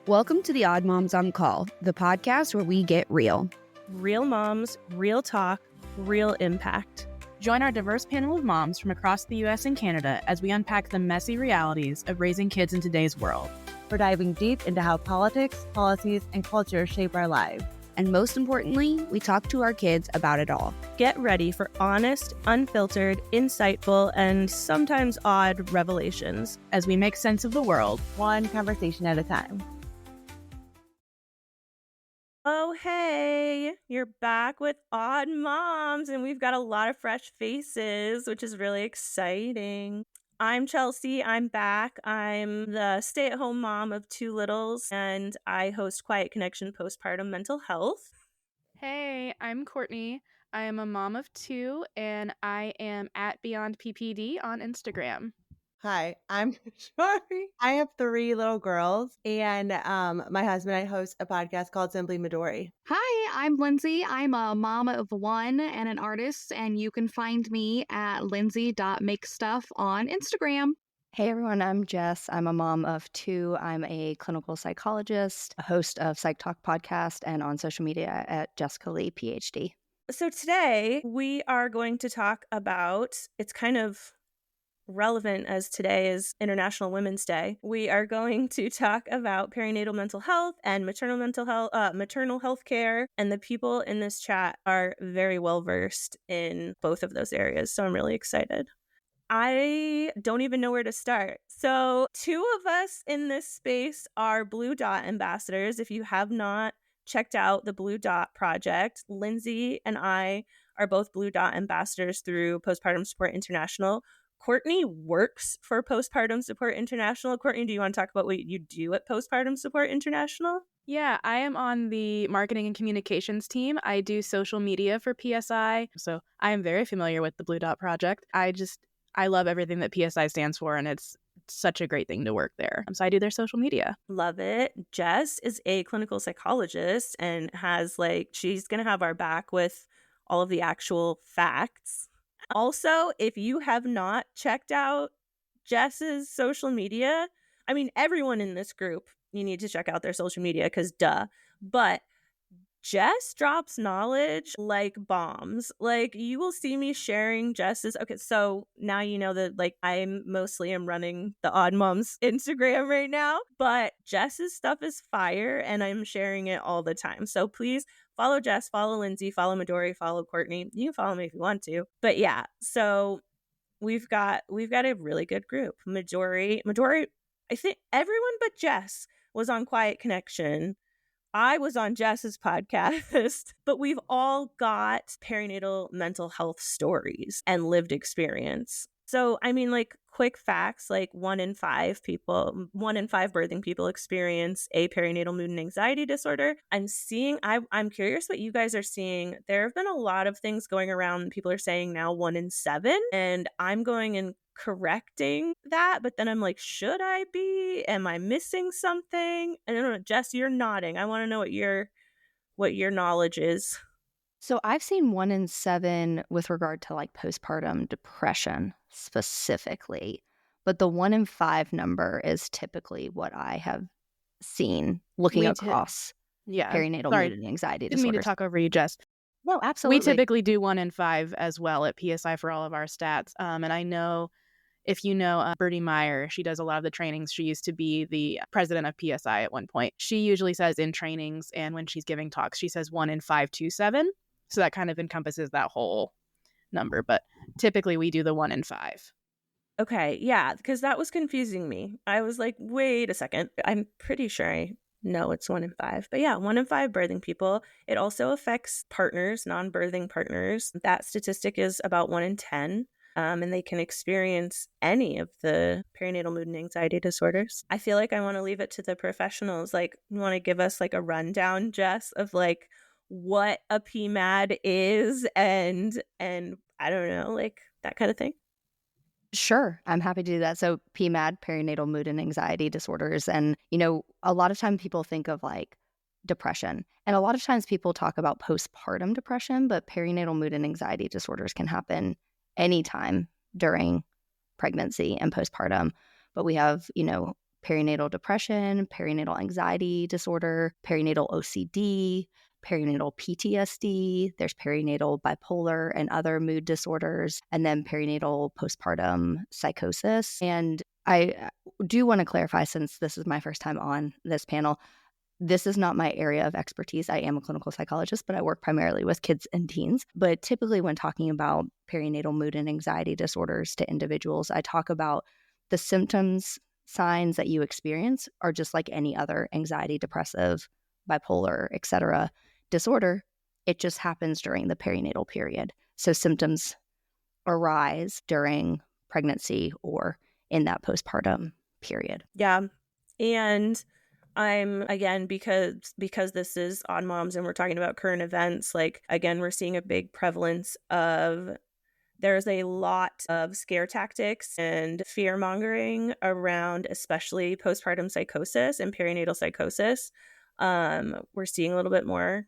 Welcome to the Odd Moms on Call, the podcast where we get real. Real moms, real talk, real impact. Join our diverse panel of moms from across the U.S. and Canada as we unpack the messy realities of raising kids in today's world. We're diving deep into how politics, policies, and culture shape our lives. And most importantly, we talk to our kids about it all. Get ready for honest, unfiltered, insightful, and sometimes odd revelations as we make sense of the world, one conversation at a time. Oh, hey, you're back with Odd Moms, and we've got a lot of fresh faces, which is really exciting. I'm Chelsea. I'm back. I'm the stay-at-home mom of two littles, and I host Quiet Connection Postpartum Mental Health. Hey, I'm Courtney. I am a mom of two, and I am at Beyond PPD on Instagram. Hi, I'm Shari. I have three little girls, and my husband and I host a podcast called Simply Midori. Hi, I'm Lindsay. I'm a mom of one and an artist, and you can find me at lindsay.makestuff on Instagram. Hey everyone, I'm Jess. I'm a mom of two. I'm a clinical psychologist, a host of Psych Talk podcast, and on social media at Jessica Lee, PhD. So today we are going to talk about, it's kind of relevant as today is International Women's Day. We are going to talk about perinatal mental health and maternal mental health, maternal health care, and the people in this chat are very well versed in both of those areas. So I'm really excited. I don't even know where to start. So two of us in this space are Blue Dot ambassadors. If you have not checked out the Blue Dot project, Lindsay and I are both Blue Dot ambassadors through Postpartum Support International. Courtney works for Postpartum Support International. Courtney, do you want to talk about what you do at Postpartum Support International? Yeah, I am on the marketing and communications team. I do social media for PSI, so I am very familiar with the Blue Dot Project. I love everything that PSI stands for, and it's such a great thing to work there. So I do their social media. Love it. Jess is a clinical psychologist and she's going to have our back with all of the actual facts. Also, if you have not checked out Jess's social media, I mean, everyone in this group, you need to check out their social media because duh. But Jess drops knowledge like bombs. Like, you will see me sharing Jess's. Okay, so now you know that I mostly am running the Odd Moms Instagram right now, but Jess's stuff is fire and I'm sharing it all the time. So please follow Jess, follow Lindsay, follow Midori, follow Courtney. You can follow me if you want to. But yeah, so we've got a really good group. Midori, I think everyone but Jess was on Quiet Connection. I was on Jess's podcast, but we've all got perinatal mental health stories and lived experience. So, I mean, quick facts, 1 in 5 birthing people experience a perinatal mood and anxiety disorder. I'm curious what you guys are seeing. There have been a lot of things going around. People are saying now 1 in 7, and I'm going and correcting that, but then I'm like, should I be? Am I missing something? I don't know. Jess, you're nodding. I want to know what your knowledge is. So I've seen 1 in 7 with regard to postpartum depression specifically, but the 1 in 5 number is typically what I have seen looking across perinatal mood and anxiety disorders. Didn't mean to talk over you, Jess. No, absolutely. We typically do 1 in 5 as well at PSI for all of our stats. And I know if you know Bertie Meyer, she does a lot of the trainings. She used to be the president of PSI at one point. She usually says in trainings and when she's giving talks, she says 1 in 5 to 7. So that kind of encompasses that whole number. But typically we do the 1 in 5. Okay, yeah, because that was confusing me. I was like, wait a second. I'm pretty sure I know it's 1 in 5. But yeah, 1 in 5 birthing people. It also affects partners, non-birthing partners. That statistic is about 1 in 10. And they can experience any of the perinatal mood and anxiety disorders. I feel like I want to leave it to the professionals. You want to give us a rundown, Jess, of what a PMAD is and I don't know, that kind of thing? Sure. I'm happy to do that. So PMAD, perinatal mood and anxiety disorders. And, a lot of times people think of depression. And a lot of times people talk about postpartum depression, but perinatal mood and anxiety disorders can happen anytime during pregnancy and postpartum. But we have, perinatal depression, perinatal anxiety disorder, perinatal OCD, perinatal PTSD, there's perinatal bipolar and other mood disorders, and then perinatal postpartum psychosis. And I do want to clarify, since this is my first time on this panel, this is not my area of expertise. I am a clinical psychologist, but I work primarily with kids and teens. But typically when talking about perinatal mood and anxiety disorders to individuals, I talk about the symptoms, signs that you experience are just like any other anxiety, depressive, bipolar, etc. disorder. It just happens during the perinatal period. So symptoms arise during pregnancy or in that postpartum period. Yeah. And I'm, again, because this is on moms and we're talking about current events, like, again, we're seeing a big prevalence of, there's a lot of scare tactics and fear mongering around, especially postpartum psychosis and perinatal psychosis. We're seeing a little bit more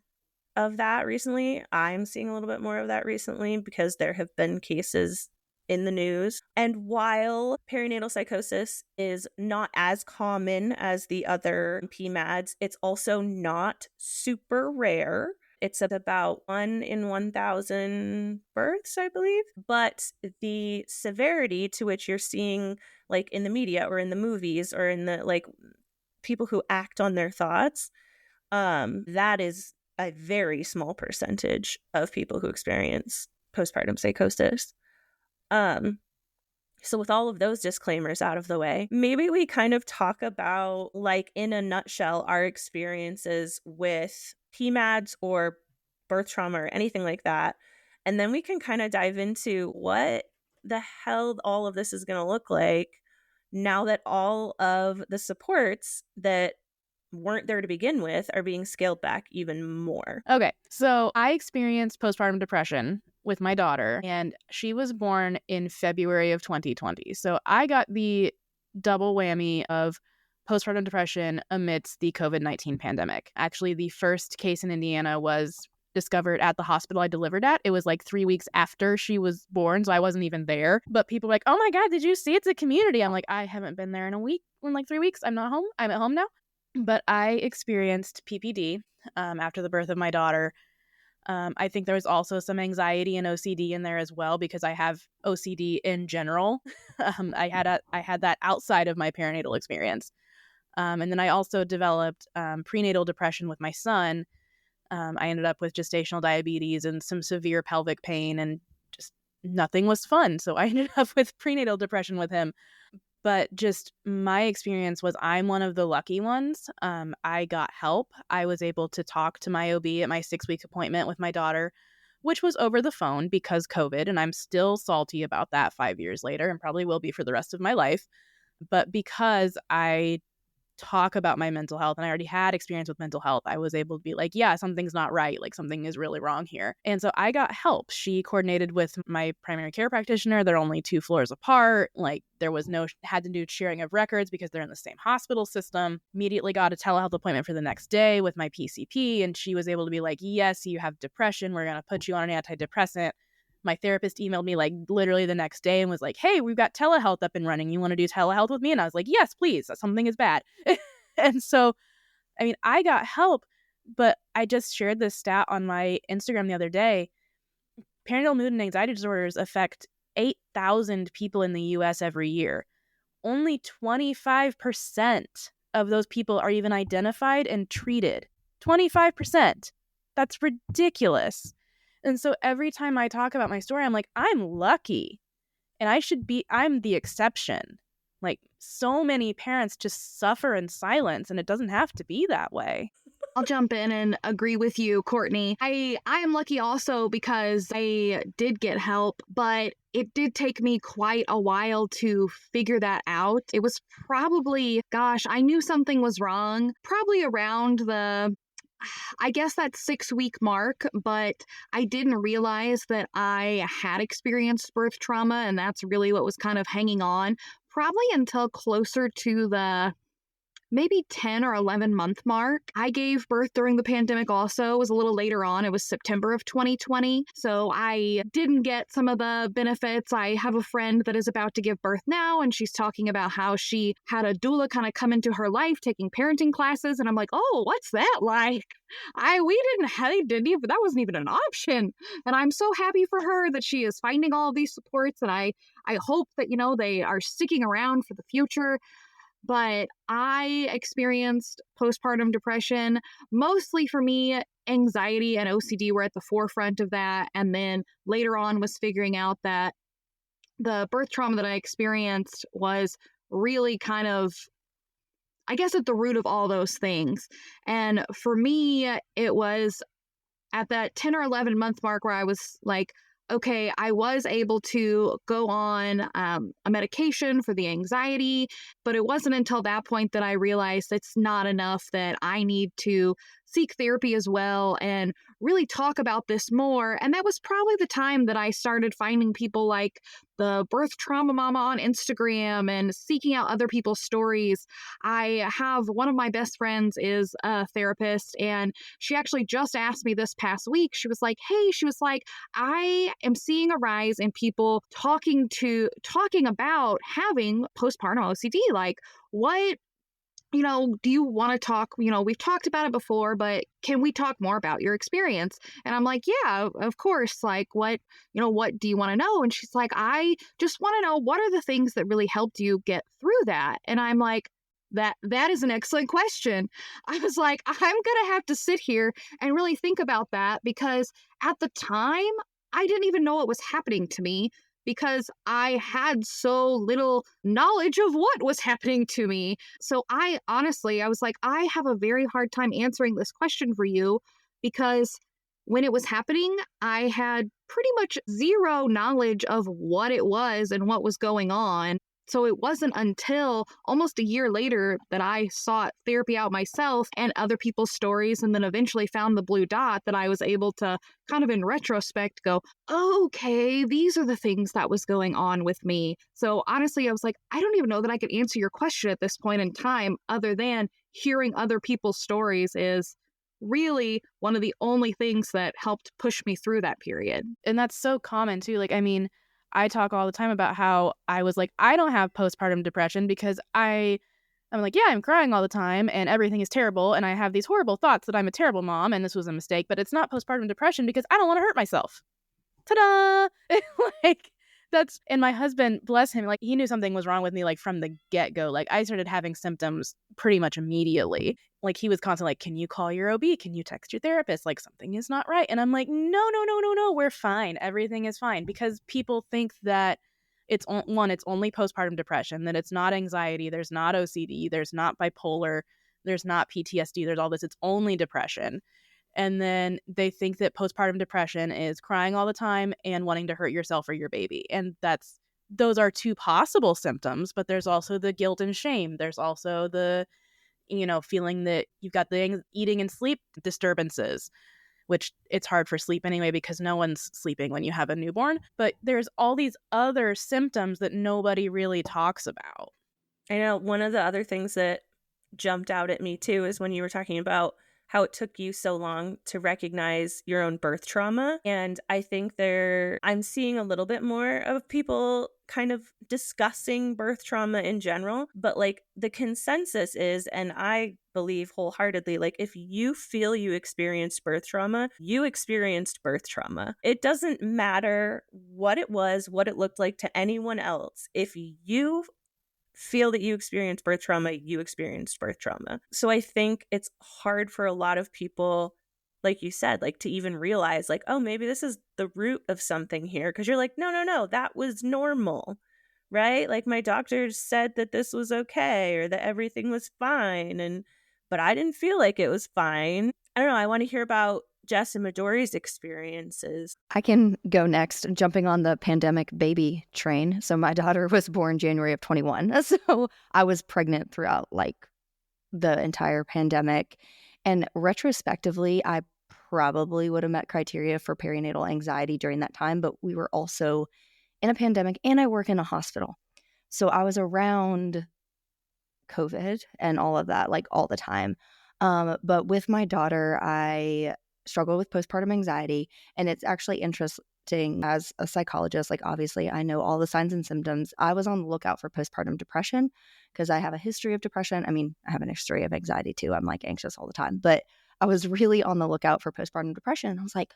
of that recently. I'm seeing a little bit more of that recently because there have been cases in the news. And while perinatal psychosis is not as common as the other PMADs, it's also not super rare. It's about 1 in 1,000 births, I believe. But the severity to which you're seeing, like in the media or in the movies or in the, like, people who act on their thoughts, that is a very small percentage of people who experience postpartum psychosis. So with all of those disclaimers out of the way, maybe we kind of talk about, like, in a nutshell, our experiences with PMADs or birth trauma or anything like that. And then we can kind of dive into what the hell all of this is going to look like now that all of the supports that weren't there to begin with are being scaled back even more. Okay, so I experienced postpartum depression with my daughter, and she was born in February of 2020. So I got the double whammy of postpartum depression amidst the COVID-19 pandemic. Actually, the first case in Indiana was discovered at the hospital I delivered at. It was like 3 weeks after she was born, so I wasn't even there. But people were like, oh my God, did you see it's a community? I'm like, I haven't been there in a week, in like 3 weeks. I'm not home. I'm at home now. But I experienced PPD after the birth of my daughter. I think there was also some anxiety and OCD in there as well because I have OCD in general. I had that outside of my perinatal experience. And then I also developed prenatal depression with my son. I ended up with gestational diabetes and some severe pelvic pain, and just nothing was fun. So I ended up with prenatal depression with him. But just my experience was I'm one of the lucky ones. I got help. I was able to talk to my OB at my 6-week appointment with my daughter, which was over the phone because COVID. And I'm still salty about that 5 years later and probably will be for the rest of my life. But because I talk about my mental health and I already had experience with mental health, I was able to be like, yeah, something's not right. Like, something is really wrong here. And so I got help. She coordinated with my primary care practitioner. They're only 2 floors apart. Like, there was no had to do sharing of records because they're in the same hospital system. Immediately got a telehealth appointment for the next day with my PCP. And she was able to be like, yes, you have depression. We're going to put you on an antidepressant. My therapist emailed me like literally the next day and was like, hey, we've got telehealth up and running. You want to do telehealth with me? And I was like, yes, please. Something is bad. And so, I mean, I got help, but I just shared this stat on my Instagram the other day. Perinatal mood and anxiety disorders affect 8,000 people in the US every year. Only 25% of those people are even identified and treated. 25%. That's ridiculous. And so every time I talk about my story, I'm like, I'm lucky and I'm the exception. Like, so many parents just suffer in silence, and it doesn't have to be that way. I'll jump in and agree with you, Courtney. I am lucky also because I did get help, but it did take me quite a while to figure that out. It was probably, I knew something was wrong, probably around I guess that 6-week mark, but I didn't realize that I had experienced birth trauma, and that's really what was kind of hanging on, probably until closer to the maybe 10 or 11 month mark. I gave birth during the pandemic also. It was a little later on. It was September of 2020. So I didn't get some of the benefits. I have a friend that is about to give birth now, and she's talking about how she had a doula kind of come into her life taking parenting classes. And I'm like, oh, what's that like? That wasn't even an option. And I'm so happy for her that she is finding all of these supports. And I hope that, they are sticking around for the future. But I experienced postpartum depression. Mostly for me, anxiety and OCD were at the forefront of that. And then later on was figuring out that the birth trauma that I experienced was really kind of, I guess, at the root of all those things. And for me, it was at that 10 or 11 month mark where I was like, okay, I was able to go on a medication for the anxiety, but it wasn't until that point that I realized it's not enough, that I need to seek therapy as well and really talk about this more. And that was probably the time that I started finding people like the Birth Trauma Mama on Instagram and seeking out other people's stories. I have one of my best friends is a therapist, and she actually just asked me this past week. She was like, I am seeing a rise in people talking about having postpartum OCD. Like, what, do you want to talk? We've talked about it before, but can we talk more about your experience? And I'm like, yeah, of course. Like, what do you want to know? And she's like, I just want to know, what are the things that really helped you get through that? And I'm like, that is an excellent question. I was like, I'm going to have to sit here and really think about that, because at the time, I didn't even know what was happening to me, because I had so little knowledge of what was happening to me. So I was like, I have a very hard time answering this question for you, because when it was happening, I had pretty much zero knowledge of what it was and what was going on. So it wasn't until almost a year later that I sought therapy out myself and other people's stories, and then eventually found the blue dot, that I was able to kind of in retrospect go, okay, these are the things that was going on with me. So honestly, I was like, I don't even know that I could answer your question at this point in time, other than hearing other people's stories is really one of the only things that helped push me through that period. And that's so common too. Like, I mean, I talk all the time about how I was like, I don't have postpartum depression because I'm like, yeah, I'm crying all the time and everything is terrible. And I have these horrible thoughts that I'm a terrible mom and this was a mistake, but it's not postpartum depression because I don't want to hurt myself. Ta-da! Like, and my husband, bless him, like, he knew something was wrong with me, like, from the get-go. Like, I started having symptoms pretty much immediately. Like, he was constantly like, can you call your OB? Can you text your therapist? Like, something is not right. And I'm like, no, we're fine. Everything is fine. Because people think that it's only postpartum depression, that it's not anxiety, there's not OCD, there's not bipolar, there's not PTSD, there's all this. It's only depression. And then they think that postpartum depression is crying all the time and wanting to hurt yourself or your baby. And those are two possible symptoms, but there's also the guilt and shame. There's also the, feeling that you've got the eating and sleep disturbances, which it's hard for sleep anyway, because no one's sleeping when you have a newborn. But there's all these other symptoms that nobody really talks about. I know one of the other things that jumped out at me too is when you were talking about how it took you so long to recognize your own birth trauma. And I think I'm seeing a little bit more of people kind of discussing birth trauma in general. But like, the consensus is, and I believe wholeheartedly, like, if you feel you experienced birth trauma, you experienced birth trauma. It doesn't matter what it was, what it looked like to anyone else. If you feel that you experienced birth trauma, you experienced birth trauma. So I think it's hard for a lot of people, like you said, like, to even realize, like, oh, maybe this is the root of something here. Because you're like, no, that was normal, right? Like, my doctor said that this was okay, or that everything was fine, but I didn't feel like it was fine. I don't know. I want to hear about Jess and Midori's experiences. I can go next, jumping on the pandemic baby train. So my daughter was born January of 21. So I was pregnant throughout like the entire pandemic. And retrospectively, I probably would have met criteria for perinatal anxiety during that time, but we were also in a pandemic and I work in a hospital. So I was around COVID and all of that, like all the time. But with my daughter, I struggle with postpartum anxiety, and it's actually interesting as a psychologist. Like, obviously, I know all the signs and symptoms. I was on the lookout for postpartum depression because I have a history of depression. I mean, I have an history of anxiety too. I'm like anxious all the time, but I was really on the lookout for postpartum depression. I was like,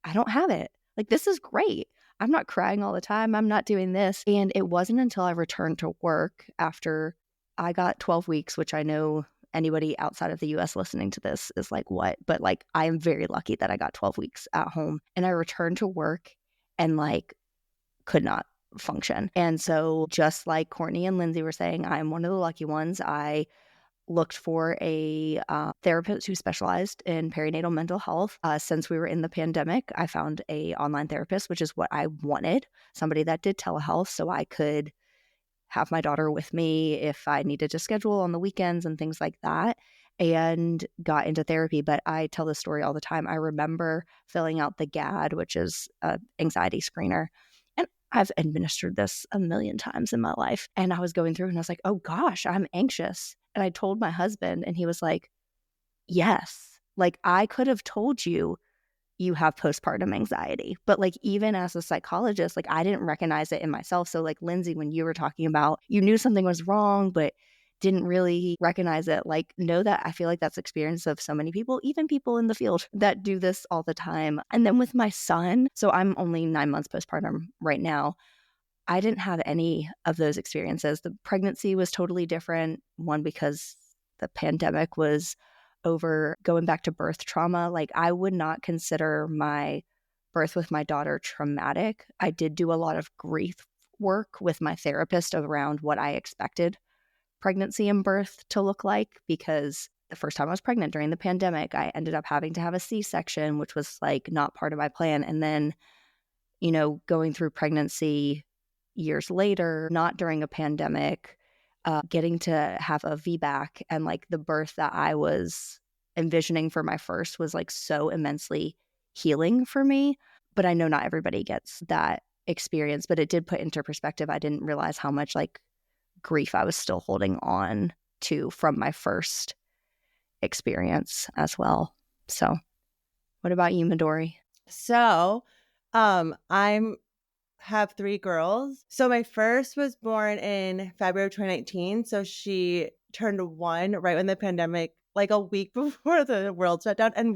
I don't have it. Like, this is great. I'm not crying all the time. I'm not doing this. And it wasn't until I returned to work after I got 12 weeks, which I know anybody outside of the US listening to this is like, what? But like, I am very lucky that I got 12 weeks at home, and I returned to work and like could not function. And so, just like Courtney and Lindsay were saying, I'm one of the lucky ones. I looked for a therapist who specialized in perinatal mental health. Since we were in the pandemic, I found a online therapist, which is what I wanted, somebody that did telehealth so I could have my daughter with me if I needed to schedule on the weekends and things like that, and got into therapy. But I tell this story all the time. I remember filling out the GAD, which is an anxiety screener. And I've administered this a million times in my life. And I was going through and I was like, oh gosh, I'm anxious. And I told my husband, and he was like, yes, like I could have told you you have postpartum anxiety. But like, even as a psychologist, like I didn't recognize it in myself. So like, Lindsay, when you were talking about you knew something was wrong, but didn't really recognize it, like, know that I feel like that's experience of so many people, even people in the field that do this all the time. And then with my son, so I'm only 9 months postpartum right now, I didn't have any of those experiences. The pregnancy was totally different. One, because the pandemic was over, going back to birth trauma. Like, I would not consider my birth with my daughter traumatic. I did do a lot of grief work with my therapist around what I expected pregnancy and birth to look like, because the first time I was pregnant during the pandemic, I ended up having to have a C-section, which was like not part of my plan. And then, you know, going through pregnancy years later, not during a pandemic, getting to have a VBAC, and like the birth that I was envisioning for my first was like so immensely healing for me. But I know not everybody gets that experience, but it did put into perspective. I didn't realize how much like grief I was still holding on to from my first experience as well. So what about you, Midori? So, I'm have 3 girls. So my first was born in February of 2019. So she turned 1 right when the pandemic, like a week before the world shut down. And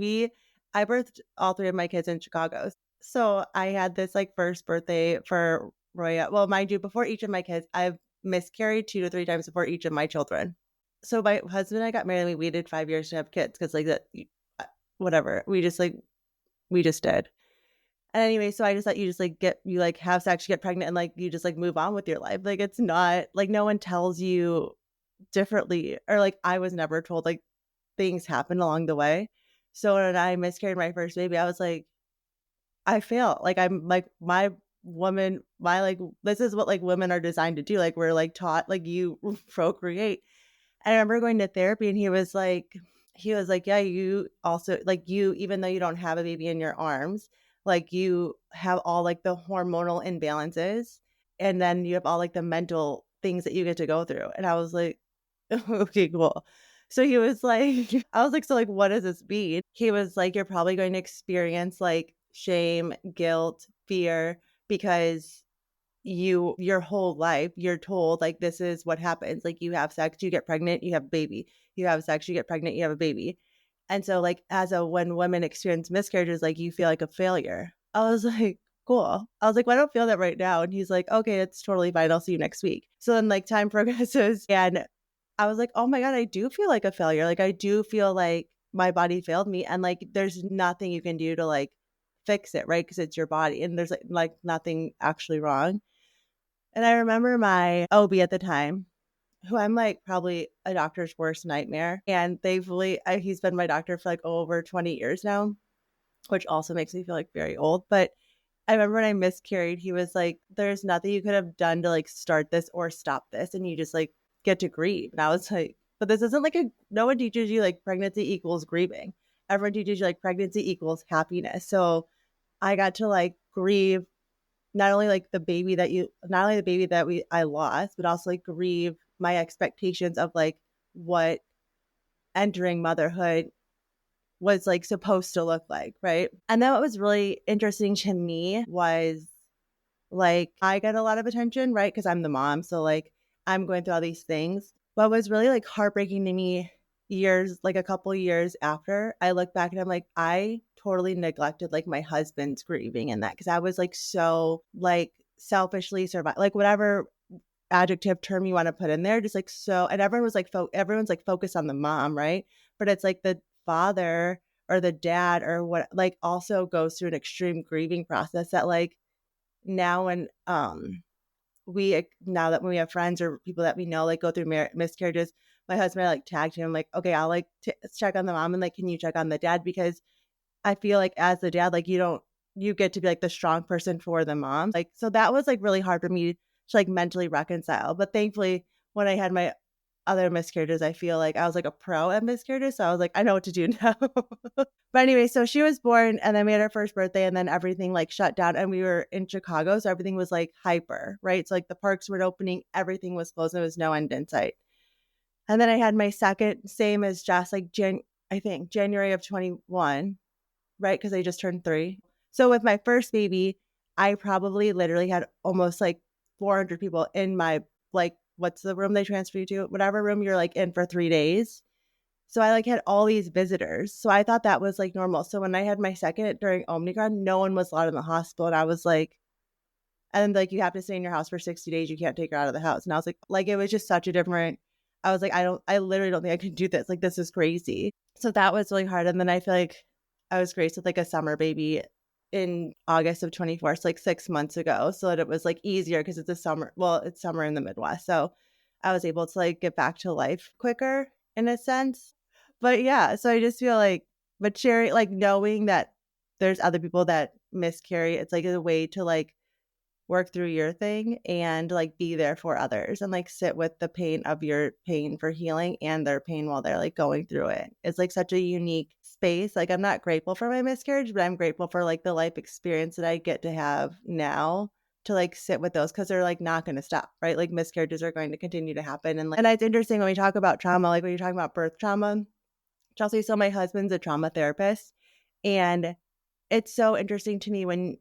I birthed all 3 of my kids in Chicago. So I had this like first birthday for Roya. Well, mind you, before each of my kids, I've miscarried 2 to 3 times before each of my children. So my husband and I got married, and we waited 5 years to have kids because like that, whatever. We just did. And anyway, so I just thought you just like you like have sex, you get pregnant, and like you just like move on with your life. Like, it's not like no one tells you differently, or like I was never told, like things happen along the way. So when I miscarried my first baby, I was like, I fail. Like, I'm like my like this is what like women are designed to do. Like, we're like taught like you procreate. And I remember going to therapy, and he was like, yeah, you also like even though you don't have a baby in your arms, like you have all like the hormonal imbalances, and then you have all like the mental things that you get to go through. And I was like, okay, cool. So he was like, I was like, so like, what does this mean? He was like, you're probably going to experience like shame, guilt, fear, because your whole life you're told like this is what happens. Like, you have sex, you get pregnant, you have a baby. You have sex, you get pregnant, you have a baby. And so like when women experience miscarriages, like you feel like a failure. I was like, cool. I was like, well, I don't feel that right now. And he's like, okay, it's totally fine. I'll see you next week. So then like time progresses, and I was like, oh my God, I do feel like a failure. Like, I do feel like my body failed me, and like there's nothing you can do to like fix it, right? Because it's your body, and there's like nothing actually wrong. And I remember my OB at the time, who I'm like probably a doctor's worst nightmare. And thankfully, he's been my doctor for like over 20 years now, which also makes me feel like very old. But I remember when I miscarried, he was like, there's nothing you could have done to like start this or stop this. And you just like get to grieve. And I was like, but this isn't like no one teaches you like pregnancy equals grieving. Everyone teaches you like pregnancy equals happiness. So I got to like grieve not only the baby that I lost, but also like grieve my expectations of like what entering motherhood was like supposed to look like, right? And then what was really interesting to me was like I get a lot of attention, right? Because I'm the mom. So like I'm going through all these things. What was really like heartbreaking to me like a couple years after, I look back and I'm like, I totally neglected like my husband's grieving in that because I was like so like selfishly survive, like whatever adjective term you want to put in there, just like so. And everyone was like, everyone's like focused on the mom, right? But it's like the father or the dad or what, like also goes through an extreme grieving process that like now when now that when we have friends or people that we know like go through miscarriages, my husband I like tagged him like, okay, I'll like check on the mom and like can you check on the dad, because I feel like as the dad like you get to be like the strong person for the mom, like so that was like really hard for me to like mentally reconcile. But thankfully when I had my other miscarriages, I feel like I was like a pro at miscarriages, so I was like I know what to do now. But anyway, so she was born and then we had our first birthday and then everything like shut down and we were in Chicago, so everything was like hyper, right? So like the parks weren't opening, everything was closed, there was no end in sight. And then I had my second, same as Jess, like I think January of 21, right? Because I just turned 3. So with my first baby, I probably literally had almost like 400 people in my like what's the room they transfer you to, whatever room you're like in for 3 days. So I like had all these visitors. So I thought that was like normal. So when I had my second during Omicron, no one was allowed in the hospital. And I was like, and then like you have to stay in your house for 60 days. You can't take her out of the house. And I was like it was just such a different, I was like, I literally don't think I can do this. Like this is crazy. So that was really hard. And then I feel like I was graced with like a summer baby in August of 24, so like 6 months ago. So that it was like easier because it's it's summer in the Midwest. So I was able to like get back to life quicker in a sense. But yeah, so I just feel like, but sharing, like knowing that there's other people that miscarry, it's like a way to like work through your thing and like be there for others and like sit with the pain of your pain for healing and their pain while they're like going through it. It's like such a unique space. Like I'm not grateful for my miscarriage, but I'm grateful for like the life experience that I get to have now to like sit with those, because they're like not going to stop, right? Like miscarriages are going to continue to happen. And it's interesting when we talk about trauma, like when you're talking about birth trauma, Chelsea, so my husband's a trauma therapist, and it's so interesting to me when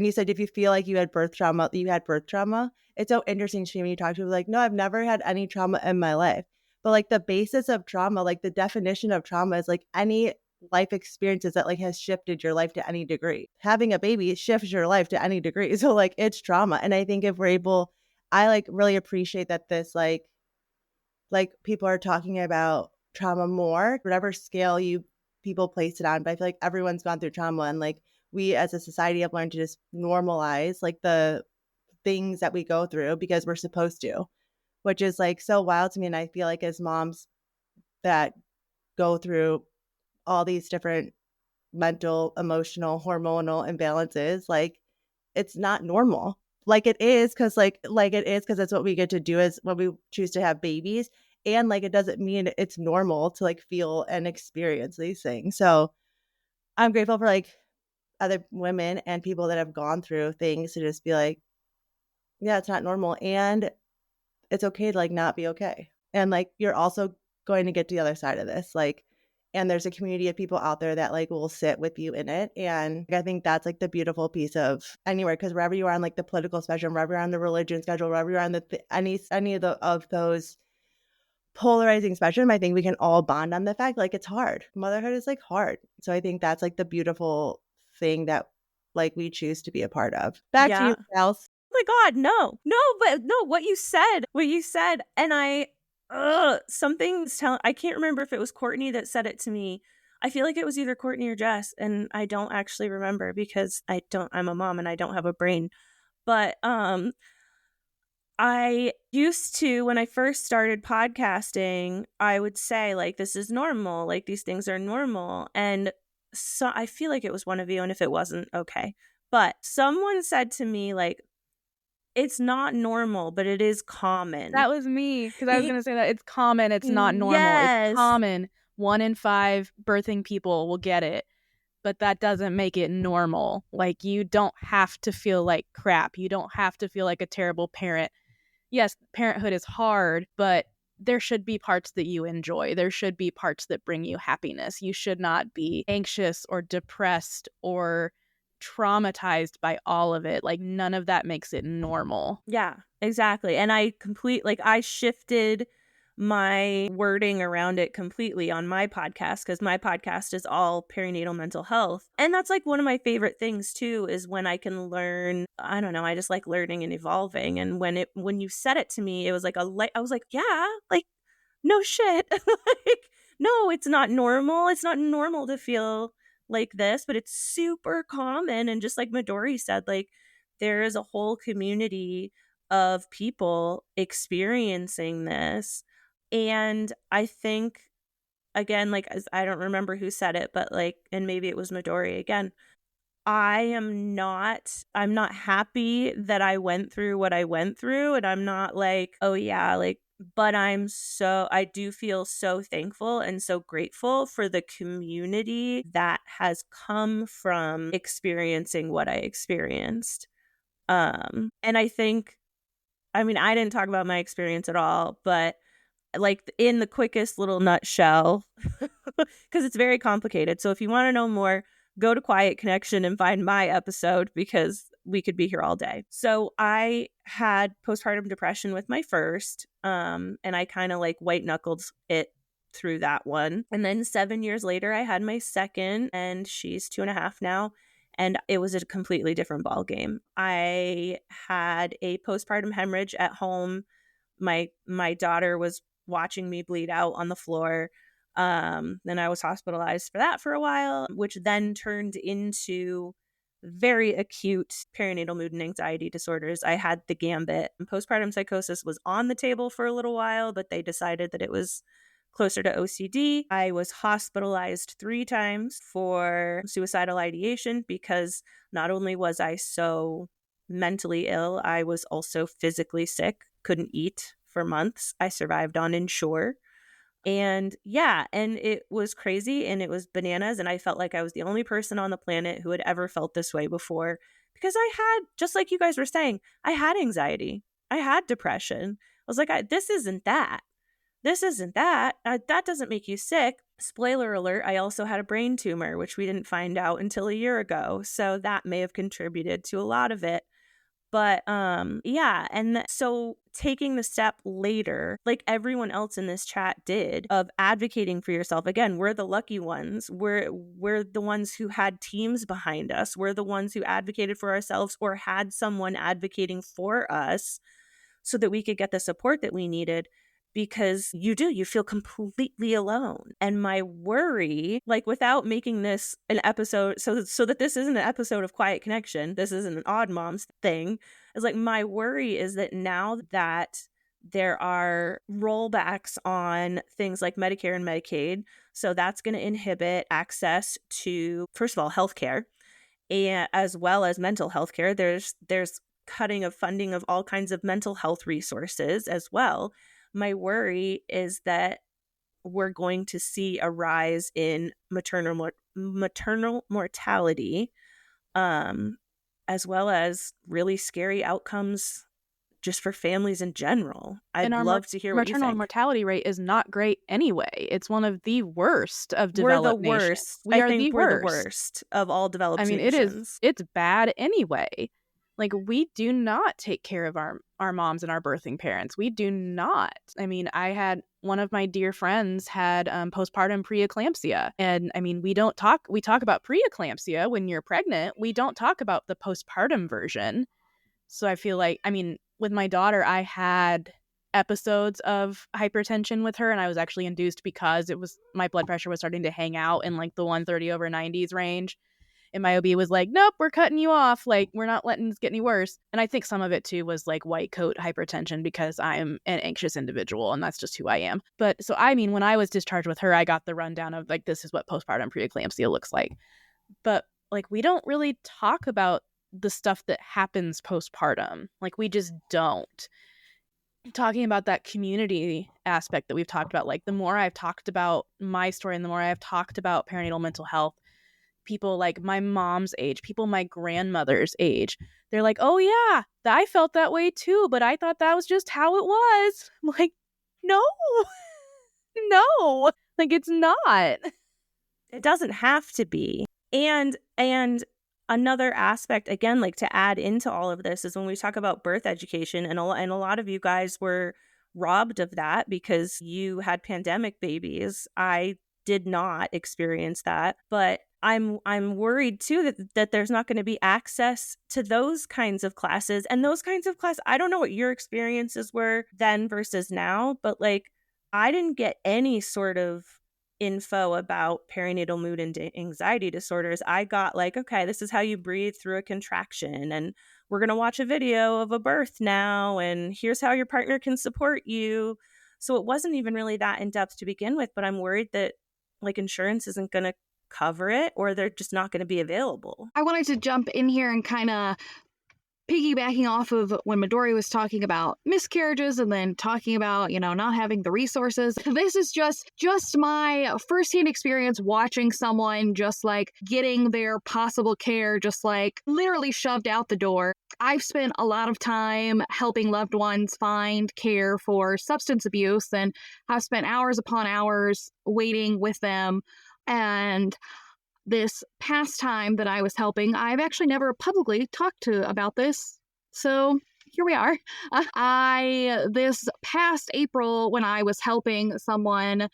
you said if you feel like you had birth trauma, you had birth trauma. It's so interesting to me when you talk to people like, no, I've never had any trauma in my life. But like the basis of trauma, like the definition of trauma is like any life experiences that like has shifted your life to any degree. Having a baby shifts your life to any degree. So like it's trauma. And I think if we're able, I like really appreciate that this like people are talking about trauma more, whatever scale people place it on. But I feel like everyone's gone through trauma, and like we as a society have learned to just normalize like the things that we go through because we're supposed to, which is like so wild to me. And I feel like as moms that go through all these different mental, emotional, hormonal imbalances, like it's not normal. Like it is because that's what we get to do is when we choose to have babies. And like it doesn't mean it's normal to like feel and experience these things. So I'm grateful for like other women and people that have gone through things to just be like, yeah, it's not normal and it's okay to like not be okay. And like you're also going to get to the other side of this. Like, and there's a community of people out there that like will sit with you in it. And I think that's like the beautiful piece of anywhere, because wherever you are on like the political spectrum, wherever you're on the religion schedule, wherever you're on any of those polarizing spectrum, I think we can all bond on the fact like it's hard. Motherhood is like hard. So I think that's like the beautiful thing that like we choose to be a part of. Back to you, Kels. Oh my God, no, what you said, and I can't remember if it was Courtney that said it to me. I feel like it was either Courtney or Jess, and I don't actually remember because I'm a mom and I don't have a brain. But I used to, when I first started podcasting, I would say like, this is normal, like these things are normal. And so I feel like it was one of you, and if it wasn't, okay. But someone said to me like, it's not normal, but it is common. That was me, because I was going to say that it's common. It's not normal. Yes. It's common. 1 in 5 birthing people will get it, but that doesn't make it normal. Like you don't have to feel like crap. You don't have to feel like a terrible parent. yes, parenthood is hard, but there should be parts that you enjoy. There should be parts that bring you happiness. You should not be anxious or depressed or traumatized by all of it. Like, none of that makes it normal. Yeah, exactly. And I shifted my wording around it completely on my podcast, because my podcast is all perinatal mental health. And that's like one of my favorite things too, is when I can learn. I don't know, I just like learning and evolving. And when you said it to me, it was like I was like, yeah, like, no shit. Like, no, it's not normal. It's not normal to feel like this, but it's super common. And just like Midori said, like, there is a whole community of people experiencing this. And I think, again, like, I don't remember who said it, but like, and maybe it was Midori again, I'm not happy that I went through what I went through. And I'm not like, oh yeah, like, but I do feel so thankful and so grateful for the community that has come from experiencing what I experienced. And I think, I mean, I didn't talk about my experience at all, but like, in the quickest little nutshell, because it's very complicated. So if you want to know more, go to Quiet Connection and find my episode, because we could be here all day. So I had postpartum depression with my first, and I kind of like white knuckled it through that one. And then 7 years later, I had my second, and she's 2.5 now. And it was a completely different ball game. I had a postpartum hemorrhage at home. My daughter was watching me bleed out on the floor. Then I was hospitalized for that for a while, which then turned into very acute perinatal mood and anxiety disorders. I had the gambit. Postpartum psychosis was on the table for a little while, but they decided that it was closer to OCD. I was hospitalized 3 times for suicidal ideation, because not only was I so mentally ill, I was also physically sick, couldn't eat for months. I survived on Ensure. And yeah, and it was crazy and it was bananas. And I felt like I was the only person on the planet who had ever felt this way before, because I had, just like you guys were saying, I had anxiety. I had depression. I was like, this isn't that. This isn't that. That doesn't make you sick. Spoiler alert, I also had a brain tumor, which we didn't find out until a year ago. So that may have contributed to a lot of it. But yeah, and so taking the step later, like everyone else in this chat did, of advocating for yourself. Again, we're the lucky ones. We're the ones who had teams behind us. We're the ones who advocated for ourselves or had someone advocating for us so that we could get the support that we needed. Because you feel completely alone. And my worry, like, without making this an episode, so that this isn't an episode of Quiet Connection, this isn't an Odd Moms thing, is like, my worry is that now that there are rollbacks on things like Medicare and Medicaid, so that's going to inhibit access to, first of all, healthcare, and as well as mental health care. There's cutting of funding of all kinds of mental health resources as well. My worry is that we're going to see a rise in maternal mortality, as well as really scary outcomes just for families in general. I'd love to hear what you think. Maternal mortality rate is not great anyway. It's one of the worst of developed nations. We're the worst. We're the worst of all developed nations. It's bad anyway. Like, we do not take care of our moms and our birthing parents. We do not. I mean, I had one of my dear friends had postpartum preeclampsia. And I mean, we talk about preeclampsia when you're pregnant. We don't talk about the postpartum version. So I feel like, I mean, with my daughter, I had episodes of hypertension with her, and I was actually induced because my blood pressure was starting to hang out in like the 130/90s range. And my OB was like, nope, we're cutting you off. Like, we're not letting this get any worse. And I think some of it, too, was like white coat hypertension, because I am an anxious individual and that's just who I am. But so, I mean, when I was discharged with her, I got the rundown of like, this is what postpartum preeclampsia looks like. But like, we don't really talk about the stuff that happens postpartum. Like, we just don't. Talking about that community aspect that we've talked about, like, the more I've talked about my story and the more I've talked about perinatal mental health, people like my mom's age, people my grandmother's age. They're like, oh yeah, I felt that way too, but I thought that was just how it was. I'm like, no, no, like it's not. It doesn't have to be. And another aspect, again, like to add into all of this, is when we talk about birth education, and a lot of you guys were robbed of that because you had pandemic babies. I did not experience that, but I'm worried too that there's not going to be access to those kinds of classes. And those kinds of classes, I don't know what your experiences were then versus now, but like I didn't get any sort of info about perinatal mood and anxiety disorders. I got like, okay, this is how you breathe through a contraction, and we're going to watch a video of a birth now, and here's how your partner can support you. So it wasn't even really that in depth to begin with, but I'm worried that like insurance isn't going to cover it, or they're just not going to be available. I wanted to jump in here and kind of piggybacking off of when Midori was talking about miscarriages and then talking about, not having the resources. This is just my firsthand experience watching someone just like getting their possible care just like literally shoved out the door. I've spent a lot of time helping loved ones find care for substance abuse, and I've spent hours upon hours waiting with them. And this past time that I was helping, I've actually never publicly talked to about this. So here we are. This past April, when I was helping someone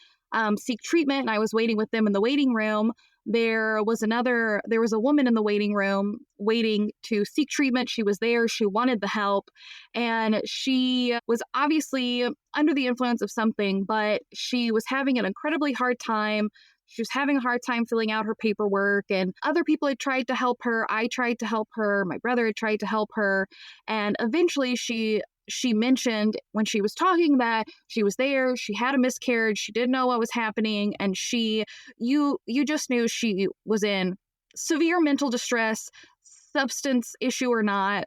seek treatment and I was waiting with them in the waiting room, there was a woman in the waiting room waiting to seek treatment. She was there. She wanted the help. And she was obviously under the influence of something, but she was having an incredibly hard time. She was having a hard time filling out her paperwork, and other people had tried to help her. I tried to help her. My brother had tried to help her. And eventually she mentioned when she was talking that she was there, she had a miscarriage, she didn't know what was happening, and you just knew she was in severe mental distress, substance issue or not,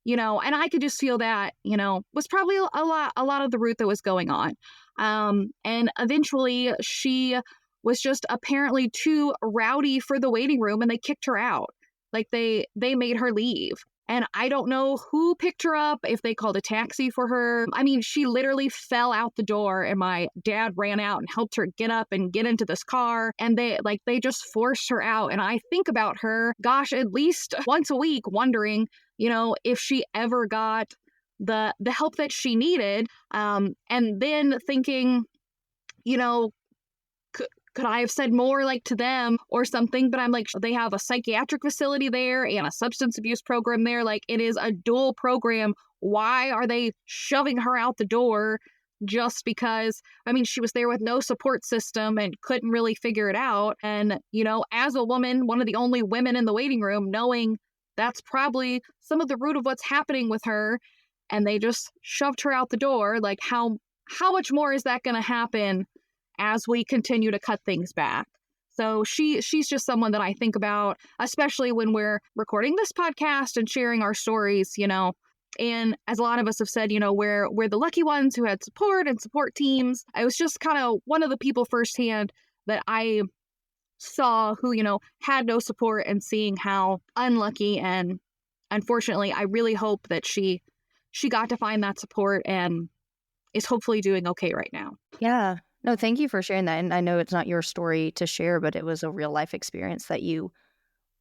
and I could just feel that, was probably a lot of the root that was going on. And eventually she was just apparently too rowdy for the waiting room, and they kicked her out. Like they made her leave. And I don't know who picked her up, if they called a taxi for her. I mean, she literally fell out the door, and my dad ran out and helped her get up and get into this car. And they just forced her out. And I think about her, gosh, at least once a week, wondering, if she ever got the help that she needed. And then thinking, could I have said more like to them or something? But I'm like, they have a psychiatric facility there and a substance abuse program there. Like, it is a dual program. Why are they shoving her out the door just because? I mean, she was there with no support system and couldn't really figure it out. And, as a woman, one of the only women in the waiting room, knowing that's probably some of the root of what's happening with her, and they just shoved her out the door. Like, how much more is that going to happen as we continue to cut things back? So she's just someone that I think about, especially when we're recording this podcast and sharing our stories, and as a lot of us have said, we're the lucky ones who had support and support teams. I was just kind of one of the people firsthand that I saw who, had no support, and seeing how unlucky, and unfortunately, I really hope that she got to find that support and is hopefully doing okay right now. Yeah. No, thank you for sharing that. And I know it's not your story to share, but it was a real life experience that you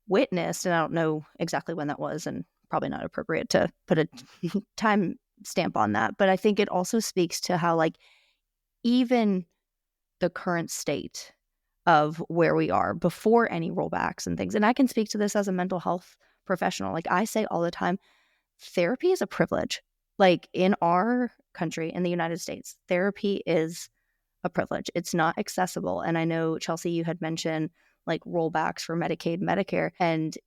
witnessed. And I don't know exactly when that was, and probably not appropriate to put a time stamp on that. But I think it also speaks to how, like, even the current state of where we are before any rollbacks and things. And I can speak to this as a mental health professional. Like I say all the time, therapy is a privilege. Like in our country, in the United States, therapy is a privilege. It's not accessible. And I know, Chelsea, you had mentioned like rollbacks for Medicaid, Medicare. And,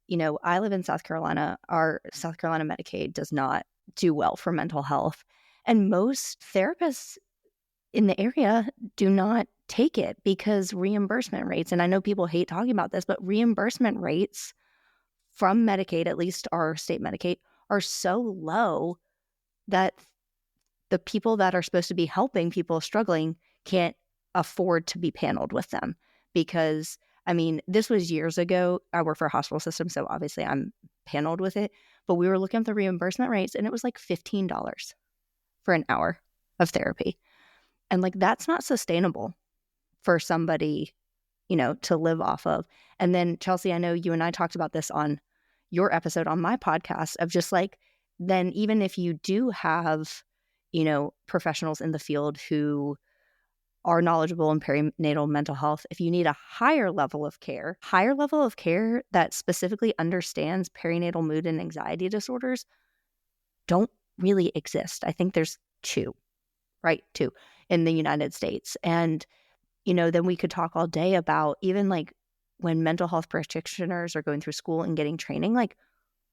I live in South Carolina. Our South Carolina Medicaid does not do well for mental health. And most therapists in the area do not take it because reimbursement rates, and I know people hate talking about this, but reimbursement rates from Medicaid, at least our state Medicaid, are so low that the people that are supposed to be helping people struggling can't afford to be paneled with them, because I mean, this was years ago. I work for a hospital system, so obviously I'm paneled with it. But we were looking at the reimbursement rates, and it was like $15 for an hour of therapy. And like, that's not sustainable for somebody, to live off of. And then, Chelsea, I know you and I talked about this on your episode on my podcast of just like, then even if you do have, professionals in the field who are knowledgeable in perinatal mental health, if you need a higher level of care that specifically understands perinatal mood and anxiety disorders don't really exist. I think there's two in the United States. And, then we could talk all day about even like when mental health practitioners are going through school and getting training, like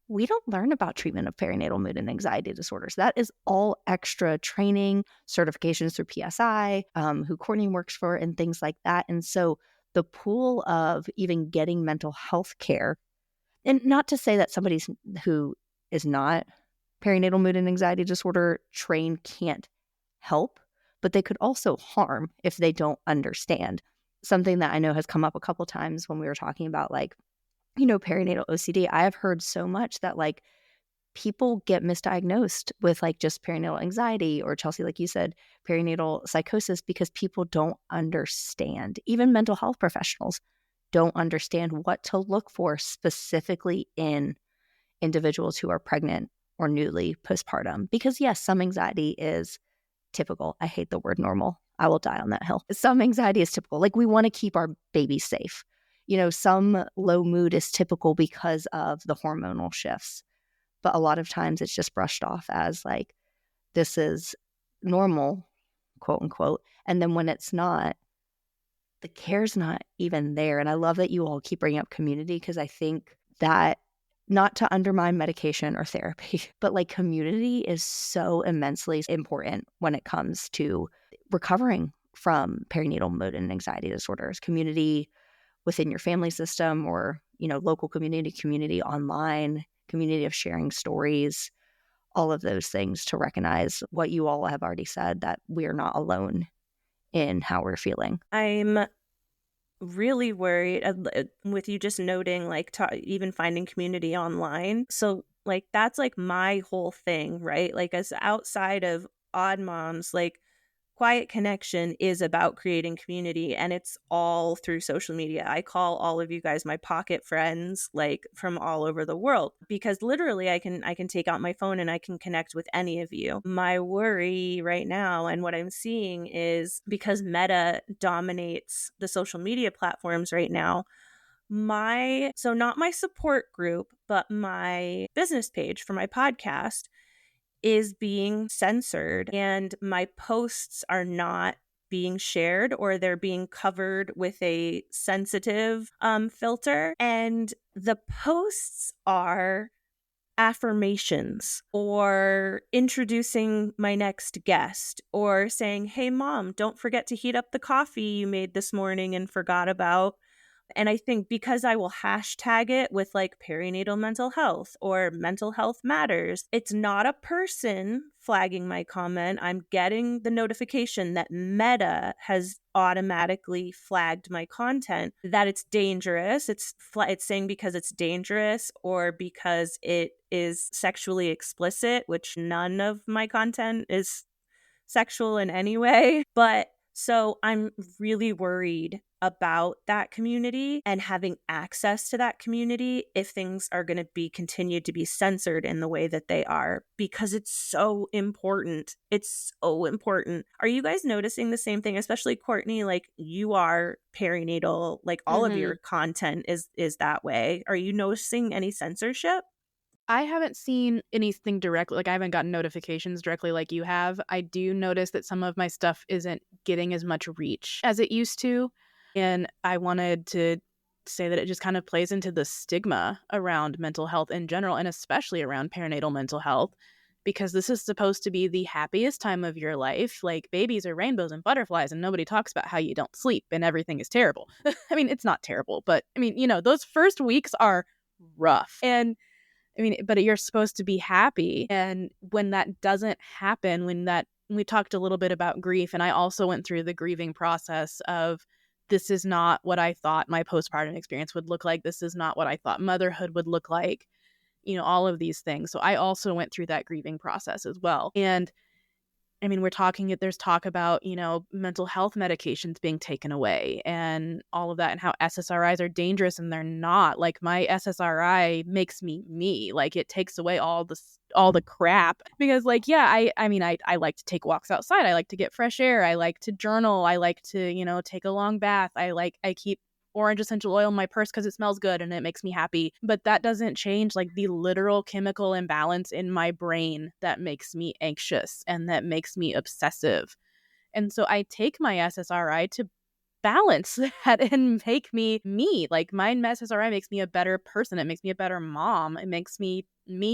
we don't learn about treatment of perinatal mood and anxiety disorders. That is all extra training, certifications through PSI, who Courtney works for, and things like that. And so the pool of even getting mental health care, and not to say that somebody who is not perinatal mood and anxiety disorder trained can't help, but they could also harm if they don't understand. Something that I know has come up a couple times when we were talking about like, perinatal OCD. I have heard so much that like people get misdiagnosed with like just perinatal anxiety, or Chelsea, like you said, perinatal psychosis, because people don't understand. Even mental health professionals don't understand what to look for specifically in individuals who are pregnant or newly postpartum. Because yes, some anxiety is typical. I hate the word normal. I will die on that hill. Some anxiety is typical. Like we want to keep our babies safe. Some low mood is typical because of the hormonal shifts. But a lot of times it's just brushed off as like, this is normal, quote unquote. And then when it's not, the care's not even there. And I love that you all keep bringing up community, because I think that, not to undermine medication or therapy, but like community is so immensely important when it comes to recovering from perinatal mood and anxiety disorders. Community within your family system, or, local community online, community of sharing stories, all of those things, to recognize what you all have already said, that we are not alone in how we're feeling. I'm really worried with you just noting like even finding community online. So like that's like my whole thing, right? Like as outside of Odd Moms, like Quiet Connection is about creating community, and it's all through social media. I call all of you guys my pocket friends, like from all over the world, because literally I can take out my phone and I can connect with any of you. My worry right now, and what I'm seeing, is because Meta dominates the social media platforms right now, not my support group, but my business page for my podcast is being censored, and my posts are not being shared, or they're being covered with a sensitive filter. And the posts are affirmations, or introducing my next guest, or saying, hey mom, don't forget to heat up the coffee you made this morning and forgot about. And I think because I will hashtag it with like perinatal mental health or mental health matters, it's not a person flagging my comment. I'm getting the notification that Meta has automatically flagged my content, that it's dangerous. It's saying because it's dangerous, or because it is sexually explicit, which none of my content is sexual in any way. But so I'm really worried about that community and having access to that community if things are going to be continued to be censored in the way that they are, because it's so important. It's so important. Are you guys noticing the same thing? Especially Courtney, like you are perinatal, like all of your content is that way. Are you noticing any censorship? I haven't seen anything directly, like I haven't gotten notifications directly like you have. I do notice that some of my stuff isn't getting as much reach as it used to. And I wanted to say that it just kind of plays into the stigma around mental health in general, and especially around perinatal mental health, because this is supposed to be the happiest time of your life. Like babies are rainbows and butterflies, and nobody talks about how you don't sleep and everything is terrible. I mean, it's not terrible, but I mean, those first weeks are rough. And but you're supposed to be happy. And when that doesn't happen, we talked a little bit about grief, and I also went through the grieving process of this is not what I thought my postpartum experience would look like. This is not what I thought motherhood would look like, all of these things. So I also went through that grieving process as well. And I mean, there's talk about, mental health medications being taken away and all of that, and how SSRIs are dangerous, and they're not. Like, my SSRI makes me. Like, it takes away all the crap, because I like to take walks outside. I like to get fresh air. I like to journal. I like to, take a long bath. I keep orange essential oil in my purse because it smells good and it makes me happy. But that doesn't change like the literal chemical imbalance in my brain that makes me anxious and that makes me obsessive. And so I take my SSRI to balance that and make me. Like, my SSRI makes me a better person. It makes me a better mom. It makes me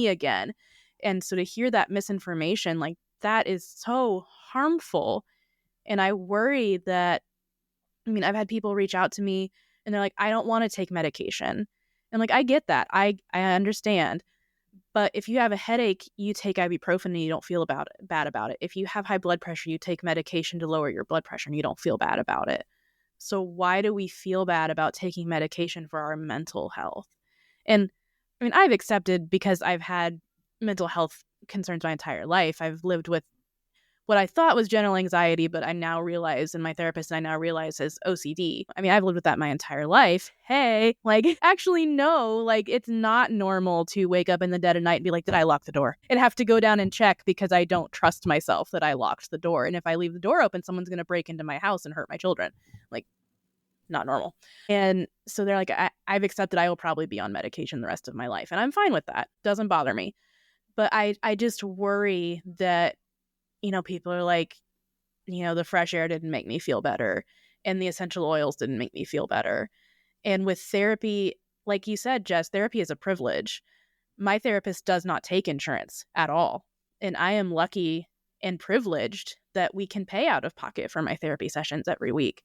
again. And so to hear that misinformation, like, that is so harmful. And I worry that, I've had people reach out to me and they're like, I don't want to take medication. And like, I get that. I understand. But if you have a headache, you take ibuprofen and you don't feel bad about it. If you have high blood pressure, you take medication to lower your blood pressure and you don't feel bad about it. So why do we feel bad about taking medication for our mental health? And I've accepted, because I've had mental health concerns my entire life. I've lived with what I thought was general anxiety, but I now realize, and my therapist and I now realize, is OCD. I've lived with that my entire life. Hey, actually, no, it's not normal to wake up in the dead of night and be like, did I lock the door? And have to go down and check because I don't trust myself that I locked the door. And if I leave the door open, someone's going to break into my house and hurt my children. Not normal. And so they're like, I've accepted I will probably be on medication the rest of my life. And I'm fine with that. Doesn't bother me. But I just worry that, people are like, the fresh air didn't make me feel better, and the essential oils didn't make me feel better. And with therapy, like you said, Jess, therapy is a privilege. My therapist does not take insurance at all. And I am lucky and privileged that we can pay out of pocket for my therapy sessions every week.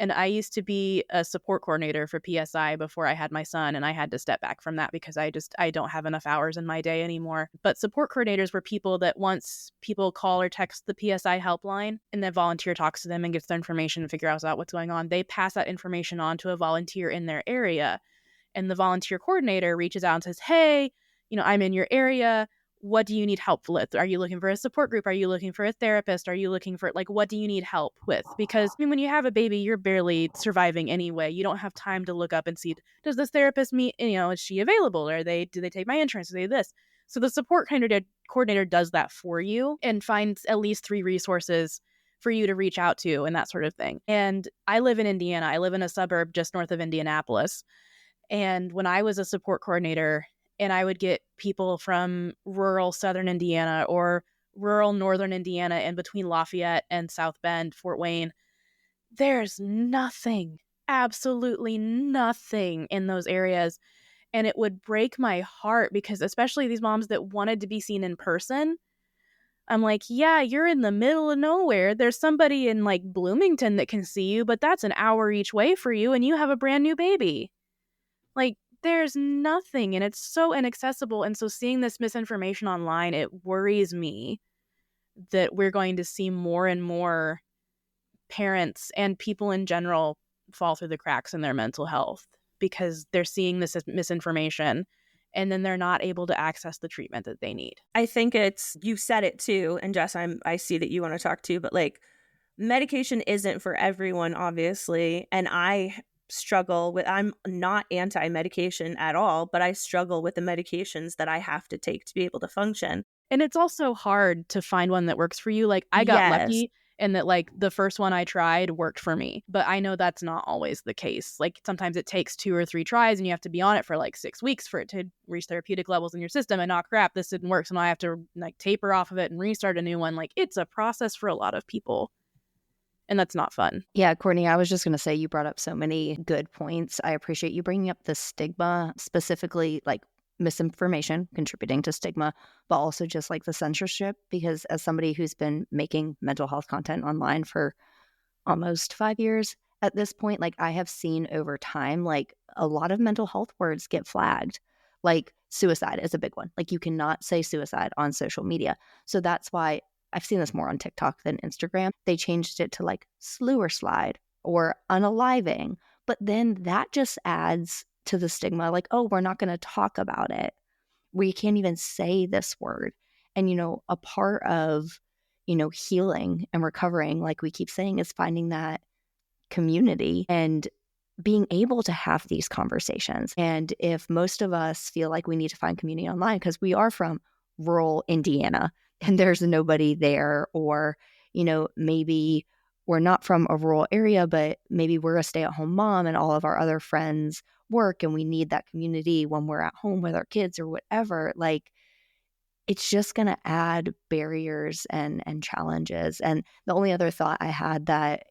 And I used to be a support coordinator for PSI before I had my son, and I had to step back from that because I don't have enough hours in my day anymore. But support coordinators were people that, once people call or text the PSI helpline and the volunteer talks to them and gets their information and figures out what's going on, they pass that information on to a volunteer in their area. And the volunteer coordinator reaches out and says, hey, I'm in your area. What do you need help with? Are you looking for a support group? Are you looking for a therapist? Are you looking for, what do you need help with? Because when you have a baby, you're barely surviving anyway. You don't have time to look up and see, does this therapist meet, is she available? Do they take my insurance? Do they this? So the support coordinator does that for you and finds at least 3 resources for you to reach out to and that sort of thing. And I live in Indiana. I live in a suburb just north of Indianapolis. And when I was a support coordinator, and I would get people from rural southern Indiana or rural northern Indiana and between Lafayette and South Bend, Fort Wayne, there's nothing, absolutely nothing in those areas. And it would break my heart, because especially these moms that wanted to be seen in person, I'm like, yeah, you're in the middle of nowhere. There's somebody in Bloomington that can see you, but that's an hour each way for you, and you have a brand new baby. There's nothing, and it's so inaccessible. And so seeing this misinformation online, it worries me that we're going to see more and more parents and people in general fall through the cracks in their mental health because they're seeing this misinformation and then they're not able to access the treatment that they need. I think you said it too, and Jess, I see that you want to talk too, but medication isn't for everyone, obviously. And I'm not anti-medication at all, but I struggle with the medications that I have to take to be able to function. And it's also hard to find one that works for you. I got lucky in that the first one I tried worked for me, but I know that's not always the case. Sometimes it takes 2 or 3 tries and you have to be on it for 6 weeks for it to reach therapeutic levels in your system, and crap, this didn't work. So now I have to taper off of it and restart a new one. It's a process for a lot of people. And that's not fun. Yeah, Courtney, I was just going to say, you brought up so many good points. I appreciate you bringing up the stigma, specifically misinformation contributing to stigma, but also just the censorship, because as somebody who's been making mental health content online for almost 5 years at this point, I have seen over time, a lot of mental health words get flagged. Suicide is a big one. You cannot say suicide on social media. So that's why I've seen this more on TikTok than Instagram. They changed it to slew or slide or unaliving. But then that just adds to the stigma, like, oh, we're not going to talk about it. We can't even say this word. And, a part of, healing and recovering, like we keep saying, is finding that community and being able to have these conversations. And if most of us feel like we need to find community online because we are from rural Indiana and there's nobody there, or, maybe we're not from a rural area, but maybe we're a stay-at-home mom and all of our other friends work and we need that community when we're at home with our kids or whatever, like, it's just going to add barriers and challenges. And the only other thought I had that,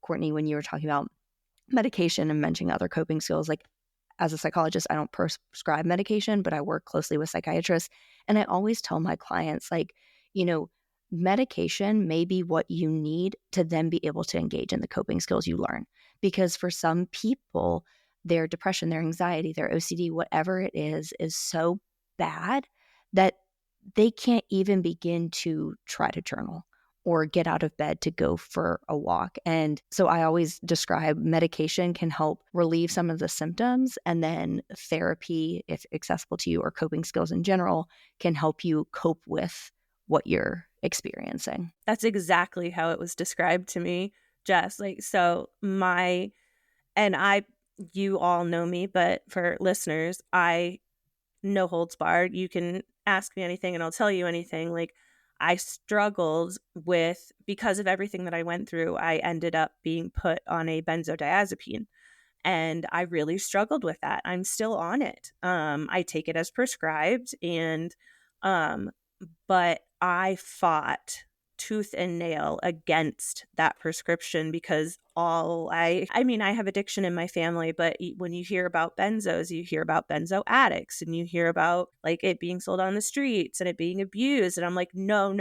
Courtney, when you were talking about medication and mentioning other coping skills, like, as a psychologist, I don't prescribe medication, but I work closely with psychiatrists. And I always tell my clients, like, medication may be what you need to then be able to engage in the coping skills you learn. Because for some people, their depression, their anxiety, their OCD, whatever it is so bad that they can't even begin to try to journal or get out of bed to go for a walk. And so I always describe medication can help relieve some of the symptoms, and then therapy, if accessible to you, or coping skills in general, can help you cope with what you're experiencing. That's exactly how it was described to me, Jess. Like, so you all know me, but for listeners, I no holds barred. You can ask me anything and I'll tell you anything. Like, I struggled with, because of everything that I went through, I ended up being put on a benzodiazepine. And I really struggled with that. I'm still on it. I take it as prescribed, and but I fought tooth and nail against that prescription because I have addiction in my family, but when you hear about benzos, you hear about benzo addicts, and you hear about like it being sold on the streets and it being abused. And I'm like, no,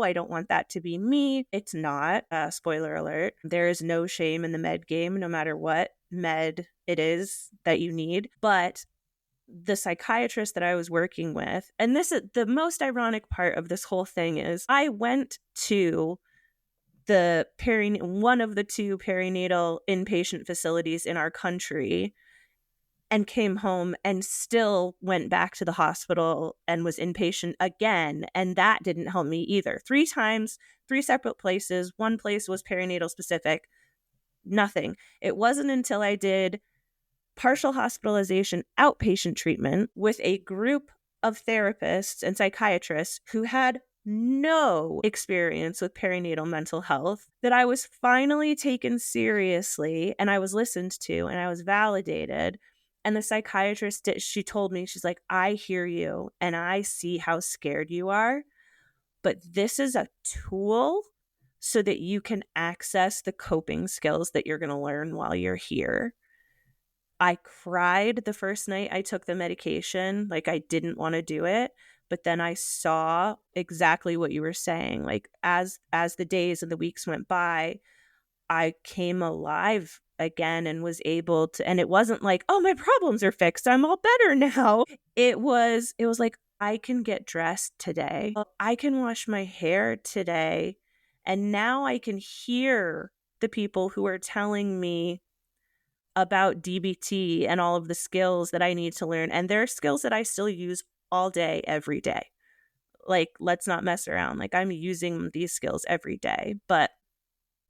I don't want that to be me. It's not. Spoiler alert. There is no shame in the med game, no matter what med it is that you need. But the psychiatrist that I was working with, and this is the most ironic part of this whole thing, is I went to one of the 2 perinatal inpatient facilities in our country and came home and still went back to the hospital and was inpatient again. And that didn't help me either. 3 times, 3 separate places. One place was perinatal specific. Nothing. It wasn't until I did partial hospitalization outpatient treatment with a group of therapists and psychiatrists who had no experience with perinatal mental health that I was finally taken seriously, and I was listened to, and I was validated. And the psychiatrist, she told me, she's like, I hear you and I see how scared you are, but this is a tool so that you can access the coping skills that you're going to learn while you're here. I cried the first night I took the medication. Like, I didn't want to do it. But then I saw exactly what you were saying. Like, as the days and the weeks went by, I came alive again and was able to, and it wasn't like, oh, my problems are fixed, I'm all better now. It was like, I can get dressed today. I can wash my hair today. And now I can hear the people who are telling me about DBT and all of the skills that I need to learn. And there are skills that I still use all day, every day. Like, let's not mess around. Like, I'm using these skills every day. But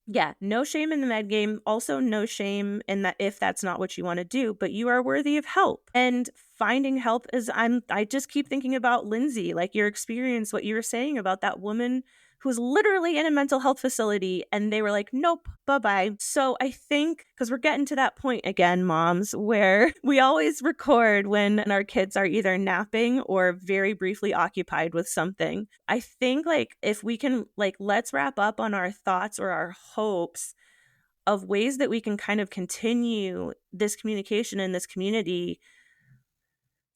yeah, no shame in the med game. Also, no shame in that if that's not what you want to do, but you are worthy of help. And finding help is, I just keep thinking about Lindsay, like your experience, what you were saying about that woman who was literally in a mental health facility and they were like, nope, bye-bye. So I think, because we're getting to that point again, moms, where we always record when our kids are either napping or very briefly occupied with something. I think like if we can, like, let's wrap up on our thoughts or our hopes of ways that we can kind of continue this communication in this community.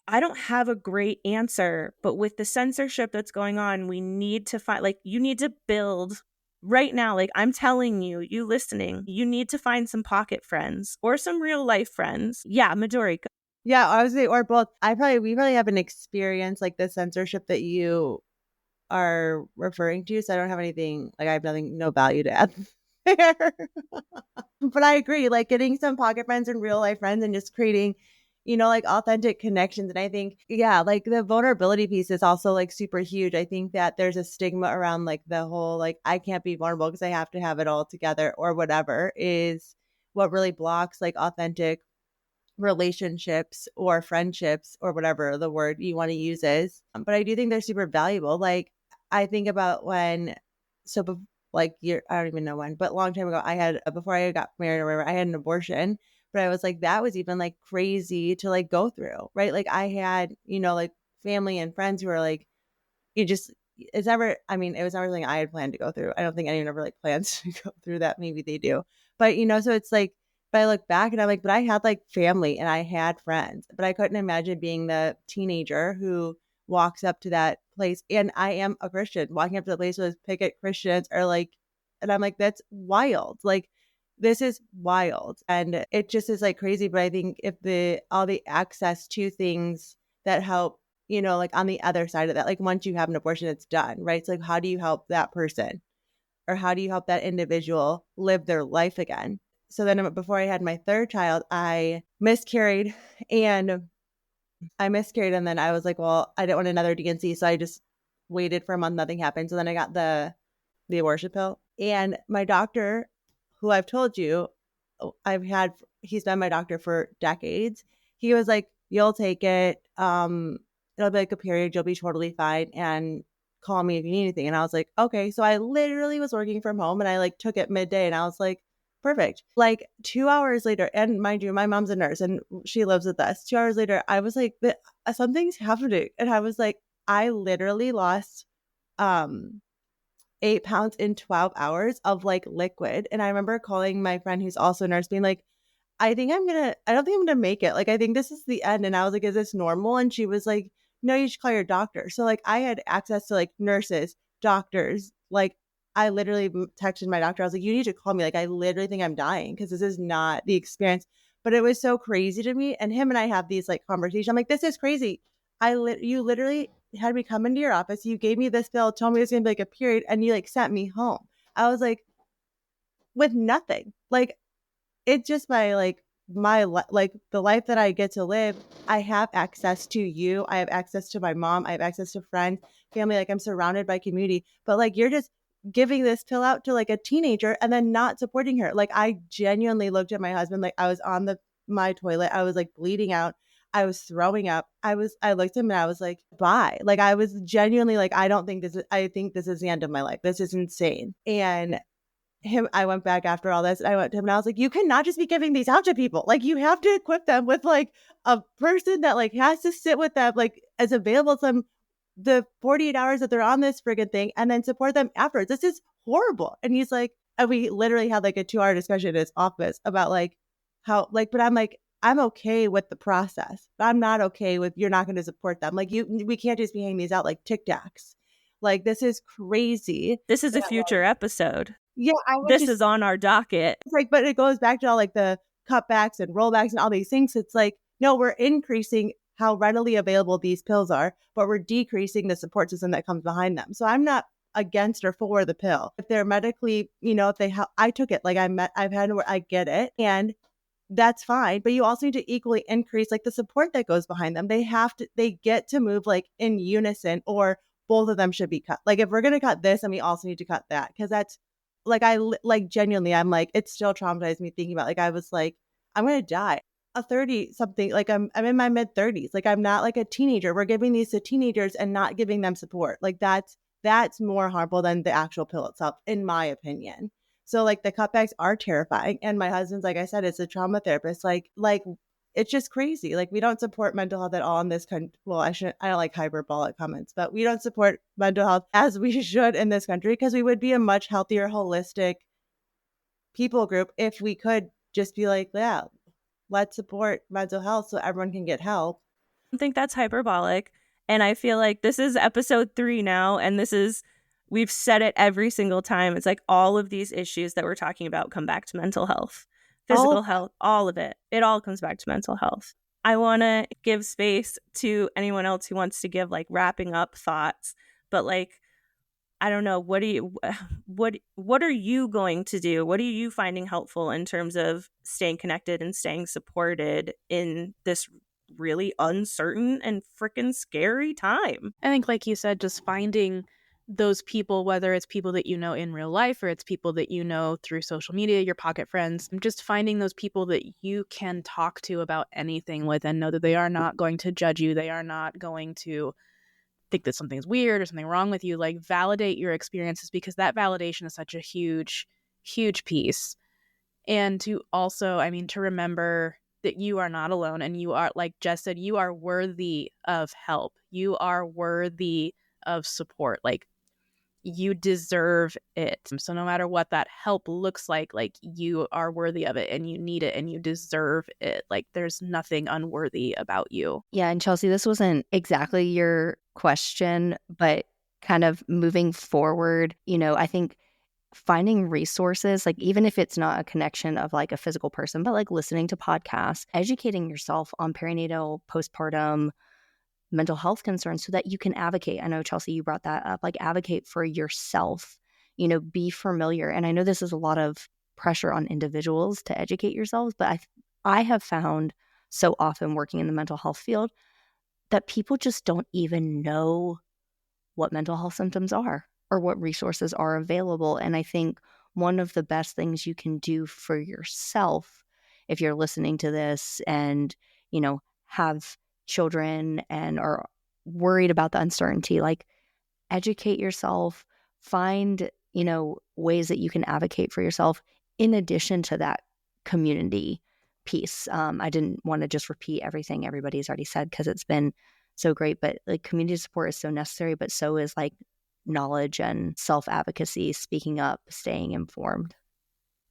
I don't have a great answer, but with the censorship that's going on, we need to find, like, you need to build right now. Like, I'm telling you, you listening, you need to find some pocket friends or some real life friends. Yeah, Midori. Yeah, I would say, or both. We probably haven't experienced like the censorship that you are referring to, so I don't have anything, like, I have no value to add. But I agree, like getting some pocket friends and real life friends and just creating, like authentic connections. And I think, yeah, like the vulnerability piece is also like super huge. I think that there's a stigma around like the whole, like, I can't be vulnerable because I have to have it all together or whatever, is what really blocks like authentic relationships or friendships or whatever the word you want to use is. But I do think they're super valuable. Like I think about when, so like I don't even know when, but a long time ago, I had, before I got married or whatever, I had an abortion. But I was like, that was even like crazy to like go through, right? Like I had, like family and friends who are like, you just, it's never, I mean, it was never something I had planned to go through. I don't think anyone ever like plans to go through that. Maybe they do. But, so it's like, but I look back and I'm like, but I had like family and I had friends, but I couldn't imagine being the teenager who walks up to that place. And I am a Christian, walking up to the place with picket Christians are like, and I'm like, that's wild. Like, this is wild. And it just is like crazy. But I think if all the access to things that help, like on the other side of that, like once you have an abortion, it's done, right? It's like, how do you help that person or how do you help that individual live their life again? So then before I had my third child, I miscarried and then I was like, well, I didn't want another D&C. So I just waited for a month. Nothing happened. So then I got the abortion pill, and my doctor, who I've told you, he's been my doctor for decades. He was like, you'll take it. It'll be like a period. You'll be totally fine. And call me if you need anything. And I was like, okay. So I literally was working from home and I like took it midday and I was like, perfect. Like 2 hours later, and mind you, my mom's a nurse and she lives with us. 2 hours later, I was like, something's happening. And I was like, I literally lost 8 pounds in 12 hours of like liquid. And I remember calling my friend who's also a nurse being like, I don't think I'm going to make it. Like, I think this is the end. And I was like, is this normal? And she was like, no, you should call your doctor. So like I had access to like nurses, doctors. Like I literally texted my doctor. I was like, you need to call me. Like, I literally think I'm dying because this is not the experience. But it was so crazy to me. And him and I have these like conversations. I'm like, this is crazy. You literally had me come into your office. You gave me this pill, told me it's going to be like a period, and you like sent me home. I was like, with nothing. Like, it's just like the life that I get to live. I have access to you. I have access to my mom. I have access to friends, family. Like I'm surrounded by community, but like you're just giving this pill out to like a teenager and then not supporting her. Like I genuinely looked at my husband. Like I was on my toilet. I was like bleeding out. I was throwing up. I looked at him and I was like, bye. Like I was genuinely like, I think this is the end of my life. This is insane. And I went back after all this and I went to him and I was like, you cannot just be giving these out to people. Like you have to equip them with like a person that like has to sit with them, like as available to them the 48 hours that they're on this friggin' thing and then support them afterwards. This is horrible. And he's like, and we literally had like a 2-hour discussion in his office about like how like, but I'm like, I'm okay with the process, but I'm not okay with you're not going to support them. Like we can't just be hanging these out like Tic Tacs. Like this is crazy. This is a future episode. Yeah, this is on our docket. It's like, but it goes back to all like the cutbacks and rollbacks and all these things. It's like, no, we're increasing how readily available these pills are, but we're decreasing the support system that comes behind them. So I'm not against or for the pill. If they're medically, if they I took it, like I get it. And that's fine. But you also need to equally increase like the support that goes behind them. They get to move like in unison, or both of them should be cut. Like if we're going to cut this, then we also need to cut that. Cause that's like, genuinely, I'm like, it still traumatized me thinking about, like, I was like, I'm going to die. A 30 something, like I'm in my mid 30s. Like I'm not like a teenager. We're giving these to teenagers and not giving them support. Like that's more harmful than the actual pill itself, in my opinion. So like the cutbacks are terrifying. And my husband's, like I said, it's a trauma therapist. Like it's just crazy. Like we don't support mental health at all in this country. Well, I don't like hyperbolic comments, but we don't support mental health as we should in this country, because we would be a much healthier, holistic people group if we could just be like, yeah, let's support mental health so everyone can get help. I think that's hyperbolic. And I feel like this is episode 3 now. And we've said it every single time. It's like all of these issues that we're talking about come back to mental health. Physical health, all of it. It all comes back to mental health. I want to give space to anyone else who wants to give like wrapping up thoughts. But like, I don't know, what are you going to do? What are you finding helpful in terms of staying connected and staying supported in this really uncertain and freaking scary time? I think, like you said, just finding those people, whether it's people that you know in real life or it's people that you know through social media, your pocket friends, just finding those people that you can talk to about anything with and know that they are not going to judge you. They are not going to think that something's weird or something wrong with you. Like, validate your experiences, because that validation is such a huge, huge piece. And to also, I mean, to remember that you are not alone, and you are, like Jess said, you are worthy of help. You are worthy of support. Like, you deserve it. So no matter what that help looks like you are worthy of it and you need it and you deserve it. Like, there's nothing unworthy about you. Yeah. And Chelsea, this wasn't exactly your question, but kind of moving forward, I think finding resources, like even if it's not a connection of like a physical person, but like listening to podcasts, educating yourself on perinatal, postpartum, mental health concerns so that you can advocate. I know, Chelsea, you brought that up, like advocate for yourself, be familiar. And I know this is a lot of pressure on individuals to educate yourselves, but I have found so often working in the mental health field that people just don't even know what mental health symptoms are or what resources are available. And I think one of the best things you can do for yourself, if you're listening to this and, have children and are worried about the uncertainty, like educate yourself, find, ways that you can advocate for yourself in addition to that community piece. I didn't want to just repeat everything everybody's already said because it's been so great, but like community support is so necessary, but so is like knowledge and self-advocacy, speaking up, staying informed.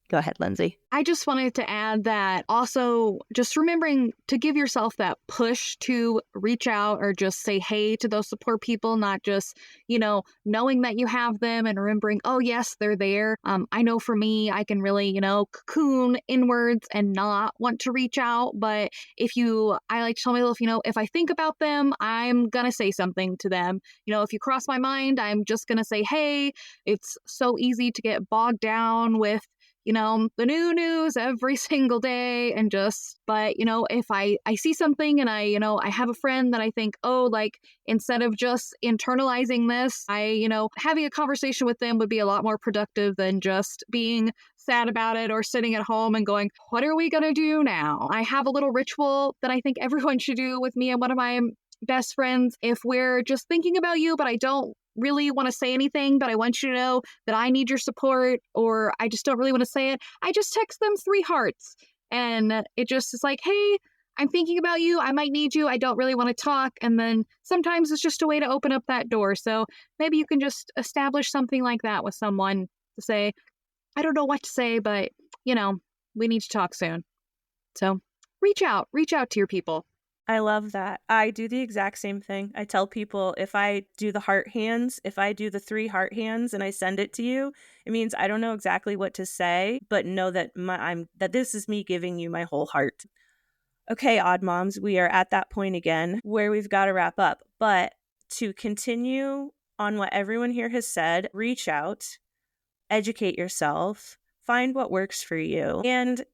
Go ahead, Lindsay. I just wanted to add that also just remembering to give yourself that push to reach out or just say hey to those support people, not just, knowing that you have them and remembering, oh, yes, they're there. I know for me, I can really, cocoon inwards and not want to reach out. But I like to tell myself, if I think about them, I'm going to say something to them. If you cross my mind, I'm just going to say, hey. It's so easy to get bogged down with the new news every single day but if I see something and I have a friend that I think, oh, like instead of just internalizing this, having a conversation with them would be a lot more productive than just being sad about it or sitting at home and going, what are we going to do now? I have a little ritual that I think everyone should do with me and one of my best friends. If we're just thinking about you, but I don't really want to say anything, but I want you to know that I need your support, or I just don't really want to say it, I just text them 3 hearts. And it just is like, hey, I'm thinking about you. I might need you. I don't really want to talk. And then sometimes it's just a way to open up that door. So maybe you can just establish something like that with someone to say, I don't know what to say, but, we need to talk soon. So reach out to your people. I love that. I do the exact same thing. I tell people if I do the heart hands, if I do the 3 heart hands and I send it to you, it means I don't know exactly what to say, but know that that this is me giving you my whole heart. Okay, odd moms, we are at that point again where we've got to wrap up. But to continue on what everyone here has said, reach out, educate yourself, find what works for you. And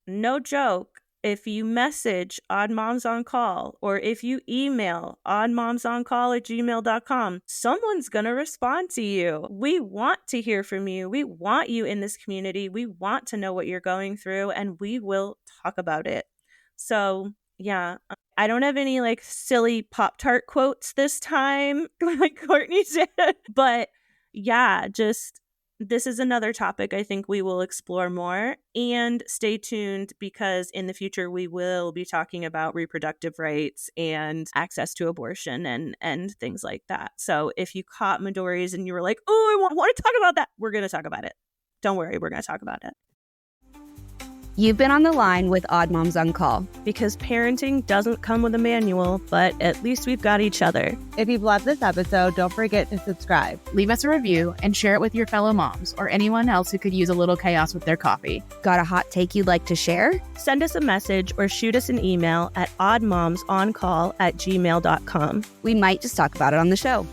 no joke, if you message Odd Moms on Call or if you email oddmomsoncall@gmail.com, someone's going to respond to you. We want to hear from you. We want you in this community. We want to know what you're going through, and we will talk about it. So, yeah, I don't have any like silly Pop-Tart quotes this time like Courtney did, but yeah, this is another topic I think we will explore more, and stay tuned because in the future we will be talking about reproductive rights and access to abortion and things like that. So if you caught Midori's and you were like, oh, I want to talk about that, we're going to talk about it. Don't worry, we're going to talk about it. You've been on the line with Odd Moms on Call. Because parenting doesn't come with a manual, but at least we've got each other. If you've loved this episode, don't forget to subscribe. Leave us a review and share it with your fellow moms or anyone else who could use a little chaos with their coffee. Got a hot take you'd like to share? Send us a message or shoot us an email at oddmomsoncall@gmail.com. We might just talk about it on the show.